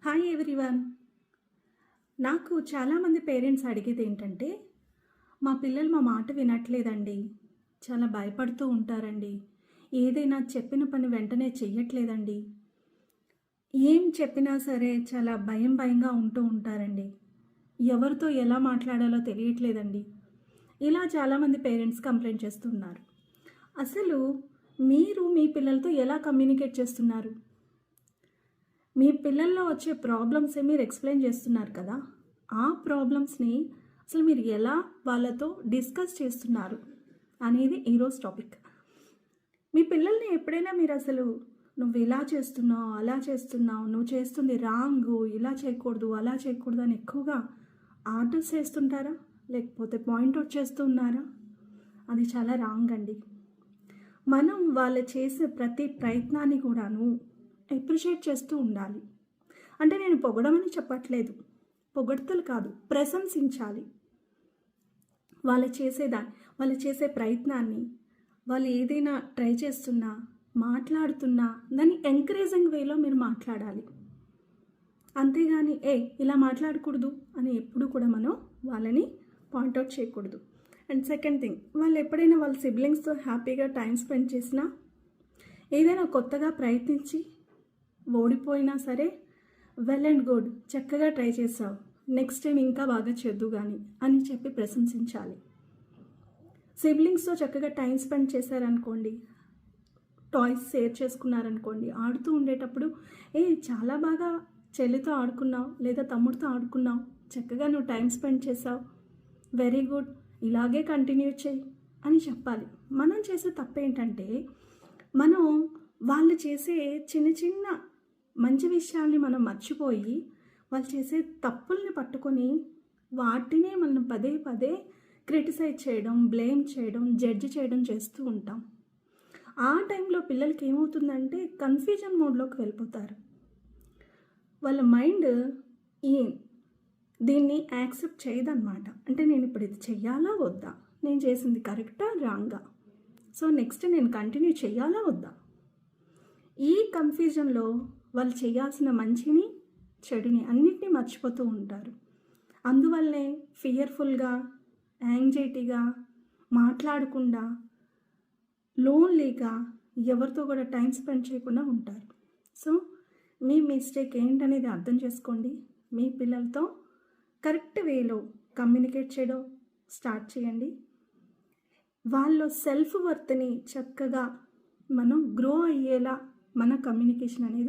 Hi everyone. నాకు చాలామంది parents అడిగేది ఏంటంటే, మా పిల్లలు మా మాట వినట్లేదండి, చాలా భయపడుతూ ఉంటారండి, ఏదైనా చెప్పిన పని వెంటనే చెయ్యట్లేదండి, ఏం చెప్పినా సరే చాలా భయంగా ఉంటూ ఉంటారండి, ఎవరితో ఎలా మాట్లాడాలో తెలియట్లేదండి, ఇలా చాలామంది పేరెంట్స్ కంప్లైంట్ చేస్తున్నారు. అసలు మీరు మీ పిల్లలతో ఎలా కమ్యూనికేట్ చేస్తున్నారు? మీ పిల్లల్లో వచ్చే ప్రాబ్లమ్సే మీరు ఎక్స్ప్లెయిన్ చేస్తున్నారు కదా, ఆ ప్రాబ్లమ్స్ని అసలు మీరు ఎలా వాళ్ళతో డిస్కస్ చేస్తున్నారు అనేది ఈరోజు టాపిక్. మీ పిల్లల్ని ఎప్పుడైనా మీరు అసలు నువ్వు ఇలా చేస్తున్నావు, అలా చేస్తున్నావు, నువ్వు చేస్తుంది రాంగు, ఇలా చేయకూడదు, అలా చేయకూడదు అని ఎక్కువగా ఆర్డర్స్ చేస్తుంటారా, లేకపోతే పాయింట్అవుట్ చేస్తున్నారా? అది చాలా రాంగ్ అండి. మనం వాళ్ళు చేసే ప్రతి ప్రయత్నాన్ని కూడాను అప్రిషియేట్ చేస్తూ ఉండాలి. అంటే నేను పొగడమని చెప్పట్లేదు, పొగడ్తలు కాదు, ప్రశంసించాలి. వాళ్ళు చేసే ప్రయత్నాన్ని, వాళ్ళు ఏదైనా ట్రై చేస్తున్నా, మాట్లాడుతున్నా దాన్ని ఎంకరేజింగ్ వేలో మీరు మాట్లాడాలి. అంతేగాని ఇలా మాట్లాడకూడదు అని ఎప్పుడు కూడా మనం వాళ్ళని పాయింట్అవుట్ చేయకూడదు. అండ్ సెకండ్ థింగ్, వాళ్ళు ఎప్పుడైనా వాళ్ళ సిబ్లింగ్స్తో హ్యాపీగా టైం స్పెండ్ చేసినా, ఏదైనా కొత్తగా ప్రయత్నించి ఓడిపోయినా సరే, వెల్ అండ్ గుడ్, చక్కగా ట్రై చేసావు, నెక్స్ట్ టైం ఇంకా బాగా చేద్దు కానీ అని చెప్పి ప్రశంసించాలి. సిబ్లింగ్స్తో చక్కగా టైం స్పెండ్ చేశారనుకోండి, టాయ్స్ షేర్ చేసుకున్నారనుకోండి, ఆడుతూ ఉండేటప్పుడు చాలా బాగా చెల్లితో ఆడుకున్నావు లేదా తమ్ముడితో ఆడుకున్నావు, చక్కగా నువ్వు టైం స్పెండ్ చేసావు, వెరీ గుడ్, ఇలాగే కంటిన్యూ చేయి అని చెప్పాలి. మనం చేసే తప్పేంటంటే, మనం వాళ్ళు చేసే చిన్న చిన్న మంచి విషయాల్ని మనం మర్చిపోయి, వాళ్ళు చేసే తప్పుల్ని పట్టుకొని వాటినే మనం పదే పదే క్రిటిసైజ్ చేయడం, బ్లేమ్ చేయడం, జడ్జి చేయడం చేస్తూ ఉంటాం. ఆ టైంలో పిల్లలకి ఏమవుతుందంటే కన్ఫ్యూజన్ మోడ్లోకి వెళ్ళిపోతారు. వాళ్ళ మైండ్ దీన్ని యాక్సెప్ట్ చేయదన్నమాట. అంటే నేను ఇప్పుడు ఇది చెయ్యాలా వద్దా, నేను చేసింది కరెక్టా రాంగా, సో నెక్స్ట్ నేను కంటిన్యూ చెయ్యాలా వద్దా, ఈ కన్ఫ్యూజన్లో వాళ్ళు చేయాల్సిన మంచిని చెడుని అన్నిటినీ మర్చిపోతూ ఉంటారు. అందువల్లే ఫియర్ఫుల్గా, యాంగ్జైటీగా, మాట్లాడకుండా, లోన్లీగా, ఎవరితో కూడా టైం స్పెండ్ చేయకుండా ఉంటారు. సో మీ మిస్టేక్ ఏంటనేది అర్థం చేసుకోండి. మీ పిల్లలతో కరెక్ట్ వేలో కమ్యూనికేట్ చేయడం స్టార్ట్ చేయండి. వాళ్ళు సెల్ఫ్ వర్త్ని చక్కగా మనం గ్రో అయ్యేలా మన కమ్యూనికేషన్ అనేది